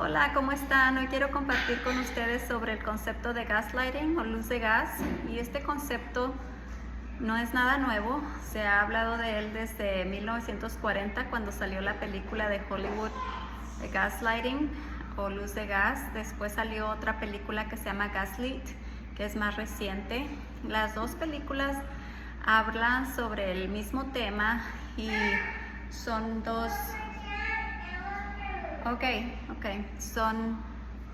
Hola, ¿cómo están? Hoy quiero compartir con ustedes sobre el concepto de gaslighting o luz de gas. Y este concepto no es nada nuevo, se ha hablado de él desde 1940 cuando salió la película de Hollywood de Gaslighting o Luz de Gas. Después salió otra película que se llama Gaslit, que es más reciente. Las dos películas hablan sobre el mismo tema y son son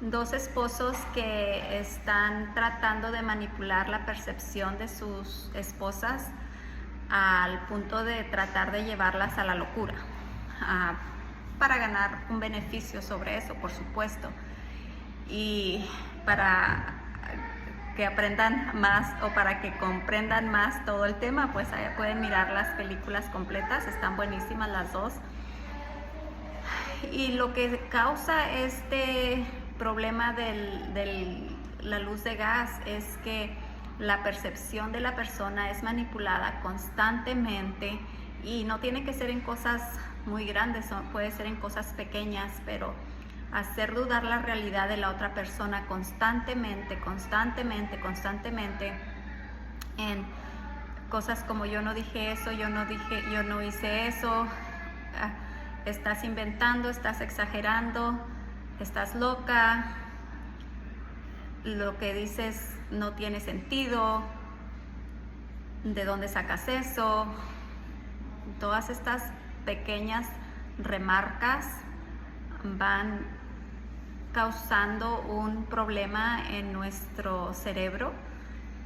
dos esposos que están tratando de manipular la percepción de sus esposas al punto de tratar de llevarlas a la locura, para ganar un beneficio sobre eso, por supuesto, y para que aprendan más o para que comprendan más todo el tema, pues allá pueden mirar las películas completas, están buenísimas las dos. Y lo que causa este problema de la luz de gas es que la percepción de la persona es manipulada constantemente, y no tiene que ser en cosas muy grandes, puede ser en cosas pequeñas, pero hacer dudar la realidad de la otra persona constantemente en cosas como yo no dije eso, yo no hice eso, estás inventando, estás exagerando, estás loca, lo que dices no tiene sentido, ¿de dónde sacas eso? Todas estas pequeñas remarcas van causando un problema en nuestro cerebro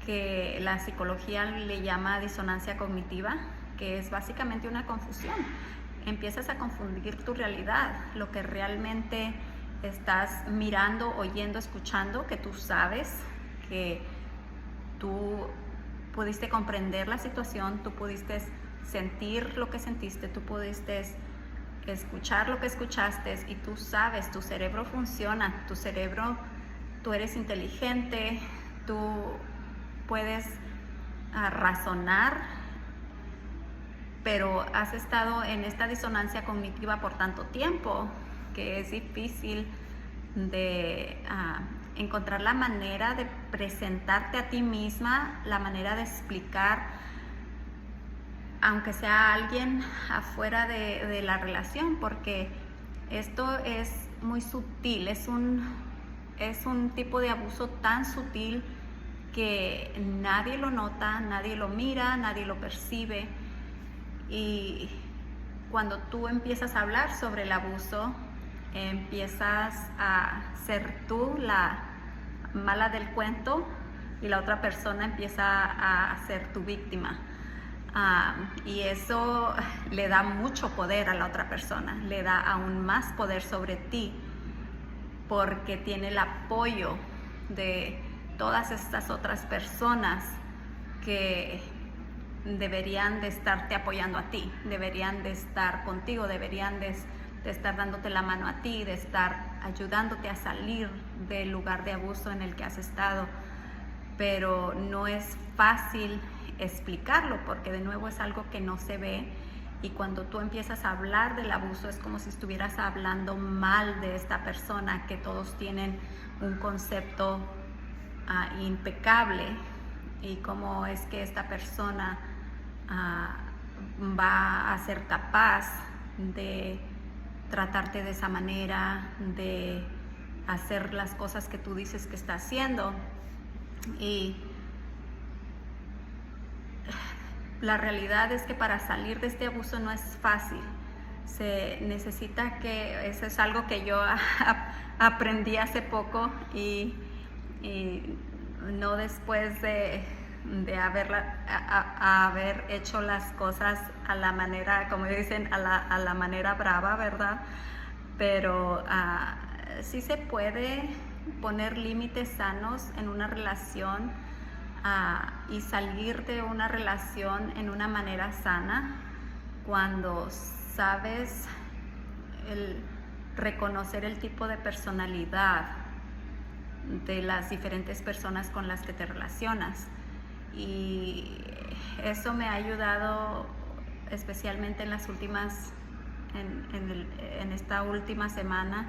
que la psicología le llama disonancia cognitiva, que es básicamente una confusión. Empiezas a confundir tu realidad, lo que realmente estás mirando, oyendo, escuchando, que tú sabes, que tú pudiste comprender la situación, tú pudiste sentir lo que sentiste, tú pudiste escuchar lo que escuchaste, y tú sabes, tu cerebro funciona, tú eres inteligente, tú puedes razonar, pero has estado en esta disonancia cognitiva por tanto tiempo que es difícil de encontrar la manera de presentarte a ti misma, la manera de explicar, aunque sea alguien afuera de la relación, porque esto es muy sutil, es un tipo de abuso tan sutil que nadie lo nota, nadie lo mira, nadie lo percibe. Y cuando tú empiezas a hablar sobre el abuso, empiezas a ser tú la mala del cuento y la otra persona empieza a ser tu víctima. Y eso le da mucho poder a la otra persona, le da aún más poder sobre ti, porque tiene el apoyo de todas estas otras personas que deberían de estarte apoyando a ti, deberían de estar contigo, deberían de estar dándote la mano a ti, de estar ayudándote a salir del lugar de abuso en el que has estado. Pero no es fácil explicarlo, porque de nuevo es algo que no se ve, y cuando tú empiezas a hablar del abuso es como si estuvieras hablando mal de esta persona, que todos tienen un concepto impecable, y cómo es que esta persona va a ser capaz de tratarte de esa manera, de hacer las cosas que tú dices que está haciendo. Y la realidad es que para salir de este abuso no es fácil. Se necesita que, eso es algo que yo aprendí hace poco, y no después de haber hecho las cosas a la manera, como dicen, a la manera brava, ¿verdad? Pero sí se puede poner límites sanos en una relación, y salir de una relación en una manera sana cuando sabes reconocer el tipo de personalidad de las diferentes personas con las que te relacionas. Y eso me ha ayudado especialmente en esta última semana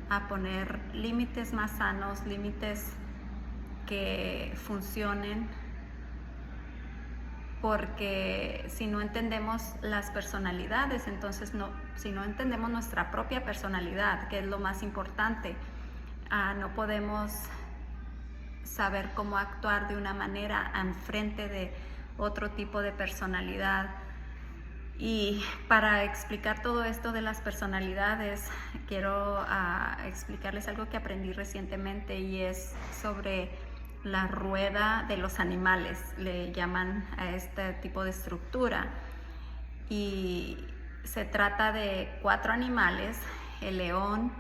a poner límites más sanos, límites que funcionen, porque si no entendemos las personalidades, entonces si no entendemos nuestra propia personalidad, que es lo más importante, no podemos saber cómo actuar de una manera en frente de otro tipo de personalidad. Y para explicar todo esto de las personalidades, quiero explicarles algo que aprendí recientemente, y es sobre la rueda de los animales, le llaman a este tipo de estructura. Y se trata de 4 animales: el león,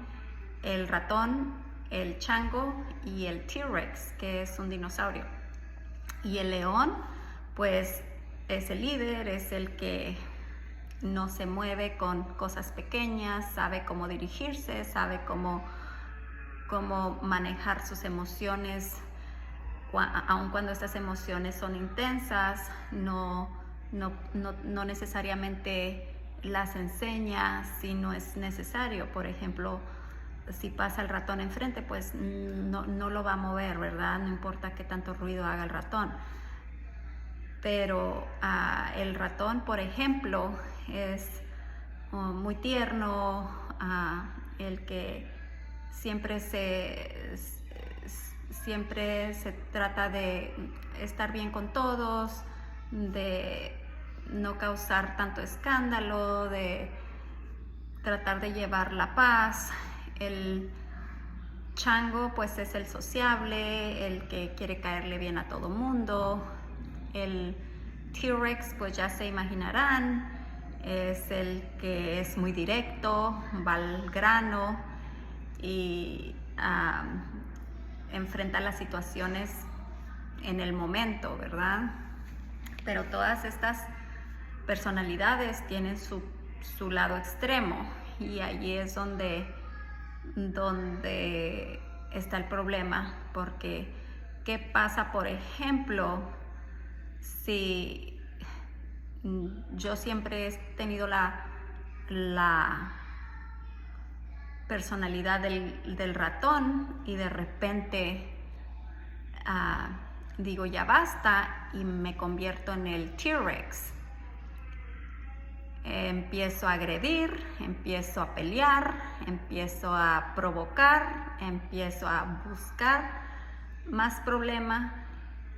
el ratón, el chango y el T-Rex, que es un dinosaurio. Y el león, pues, es el líder, es el que no se mueve con cosas pequeñas, sabe cómo dirigirse, sabe cómo manejar sus emociones, aun cuando estas emociones son intensas, no necesariamente las enseña si no es necesario. Por ejemplo, si pasa el ratón enfrente, pues no lo va a mover, ¿verdad? No importa qué tanto ruido haga el ratón. Pero el ratón, por ejemplo, es muy tierno, el que siempre se trata de estar bien con todos, de no causar tanto escándalo, de tratar de llevar la paz. El chango, pues, es el sociable, el que quiere caerle bien a todo mundo. El T-Rex, pues ya se imaginarán, es el que es muy directo, va al grano y enfrenta las situaciones en el momento, ¿verdad? Pero todas estas personalidades tienen su lado extremo, y allí es donde está el problema, porque ¿qué pasa, por ejemplo, si yo siempre he tenido la personalidad del ratón y de repente digo ya basta y me convierto en el T-Rex? Empiezo a agredir, empiezo a pelear, empiezo a provocar, empiezo a buscar más problema,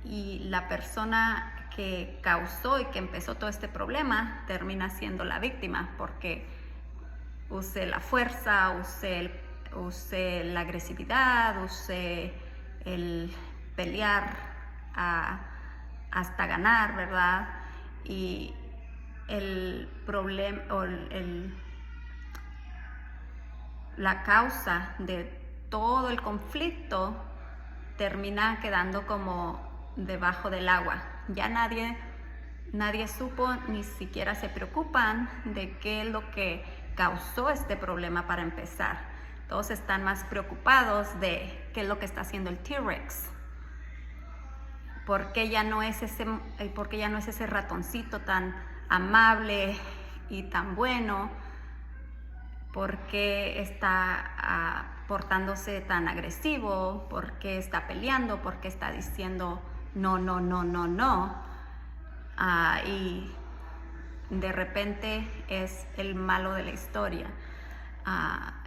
y la persona que causó y que empezó todo este problema termina siendo la víctima, porque usé la fuerza, usé la agresividad, usé el pelear hasta ganar, ¿verdad? Y el problema o la causa de todo el conflicto termina quedando como debajo del agua. Ya nadie supo, ni siquiera se preocupan de qué es lo que causó este problema para empezar. Todos están más preocupados de qué es lo que está haciendo el T-Rex. ¿Por qué ya no es ese ratoncito tan amable y tan bueno? ¿Por qué está portándose tan agresivo? ¿Por qué está peleando? ¿Por qué está diciendo no? Y de repente es el malo de la historia.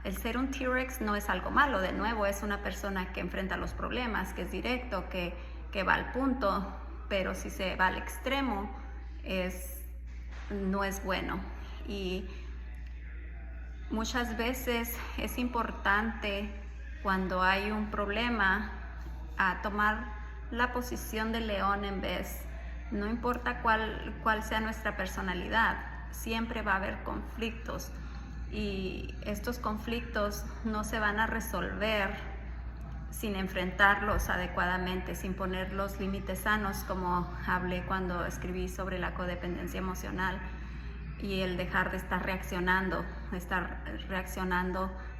El ser un T-Rex no es algo malo, de nuevo, es una persona que enfrenta los problemas, que es directo, que va al punto, pero si se va al extremo, no es bueno. Y muchas veces es importante, cuando hay un problema, tomar la posición del león en vez. No importa cuál sea nuestra personalidad, siempre va a haber conflictos, y estos conflictos no se van a resolver sin enfrentarlos adecuadamente, sin poner los límites sanos, como hablé cuando escribí sobre la codependencia emocional, y el dejar de estar reaccionando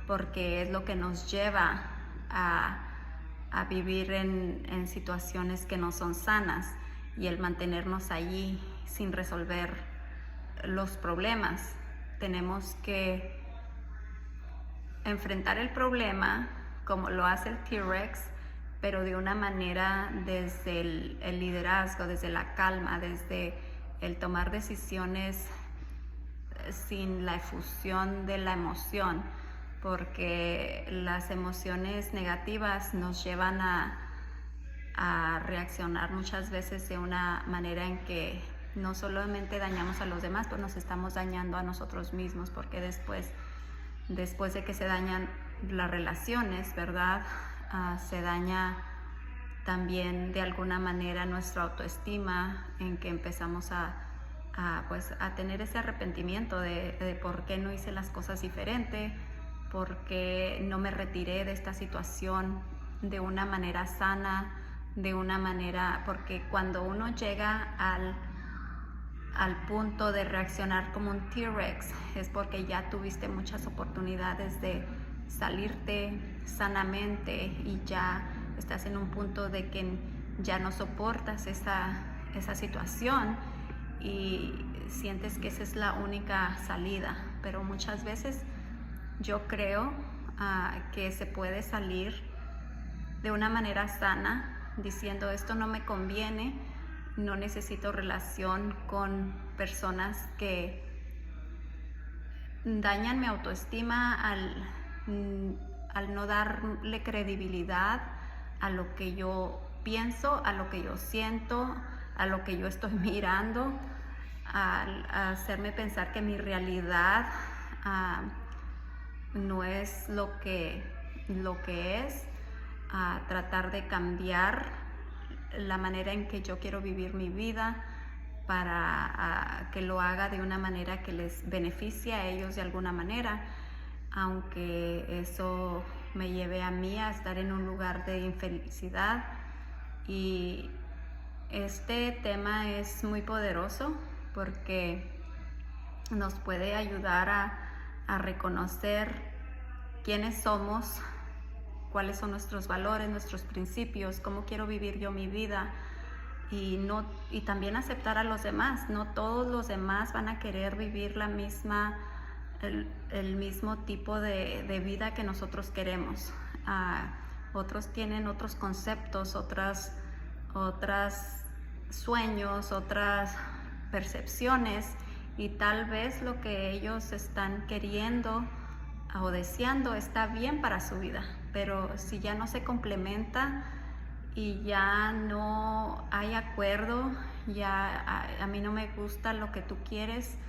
porque es lo que nos lleva a vivir en situaciones que no son sanas, y el mantenernos allí sin resolver los problemas. Tenemos que enfrentar el problema como lo hace el T-Rex, pero de una manera desde el liderazgo, desde la calma, desde el tomar decisiones sin la efusión de la emoción, porque las emociones negativas nos llevan a reaccionar muchas veces de una manera en que no solamente dañamos a los demás, pues nos estamos dañando a nosotros mismos, porque después de que se dañan las relaciones, ¿verdad? Se daña también de alguna manera nuestra autoestima, en que empezamos a tener ese arrepentimiento de por qué no hice las cosas diferente, por qué no me retiré de esta situación de una manera sana, de una manera, porque cuando uno llega al punto de reaccionar como un T-Rex es porque ya tuviste muchas oportunidades de salirte sanamente y ya estás en un punto de que ya no soportas esa situación y sientes que esa es la única salida, pero muchas veces yo creo que se puede salir de una manera sana diciendo esto no me conviene, no necesito relación con personas que dañan mi autoestima al no darle credibilidad a lo que yo pienso, a lo que yo siento, a lo que yo estoy mirando, a hacerme pensar que mi realidad no es lo que es, a tratar de cambiar la manera en que yo quiero vivir mi vida para que lo haga de una manera que les beneficie a ellos de alguna manera, aunque eso me lleve a mí a estar en un lugar de infelicidad. Y este tema es muy poderoso porque nos puede ayudar a reconocer quiénes somos, cuáles son nuestros valores, nuestros principios, cómo quiero vivir yo mi vida y también aceptar a los demás. No todos los demás van a querer vivir el mismo tipo de vida que nosotros queremos. Otros tienen otros conceptos, otras sueños, otras percepciones y tal vez lo que ellos están queriendo o deseando está bien para su vida, pero si ya no se complementa y ya no hay acuerdo, ya a mí no me gusta lo que tú quieres,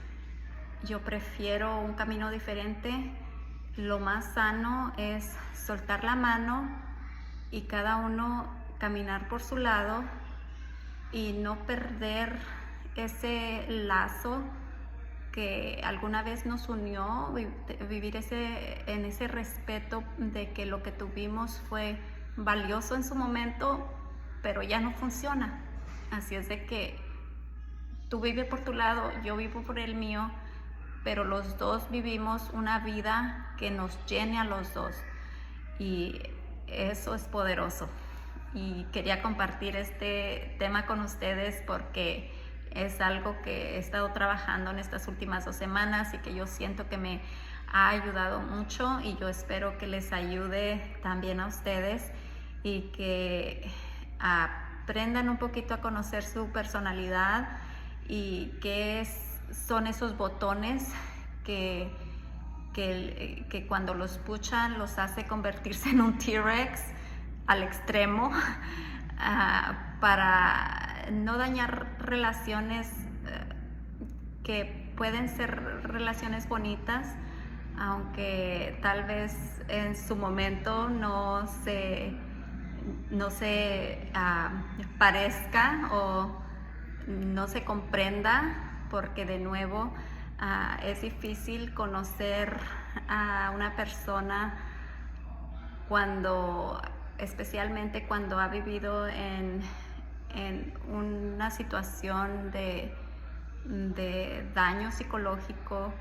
yo prefiero un camino diferente, lo más sano es soltar la mano y cada uno caminar por su lado y no perder ese lazo que alguna vez nos unió, vivir en ese respeto de que lo que tuvimos fue valioso en su momento, pero ya no funciona. Así es de que tú vives por tu lado, yo vivo por el mío, pero los dos vivimos una vida que nos llene a los dos y eso es poderoso. Y quería compartir este tema con ustedes porque es algo que he estado trabajando en estas últimas 2 semanas y que yo siento que me ha ayudado mucho y yo espero que les ayude también a ustedes y que aprendan un poquito a conocer su personalidad y qué son esos botones que cuando los puchan los hace convertirse en un T-Rex al extremo para no dañar relaciones que pueden ser relaciones bonitas, aunque tal vez en su momento no se parezca o no se comprenda, porque de nuevo es difícil conocer a una persona especialmente cuando ha vivido en una situación de daño psicológico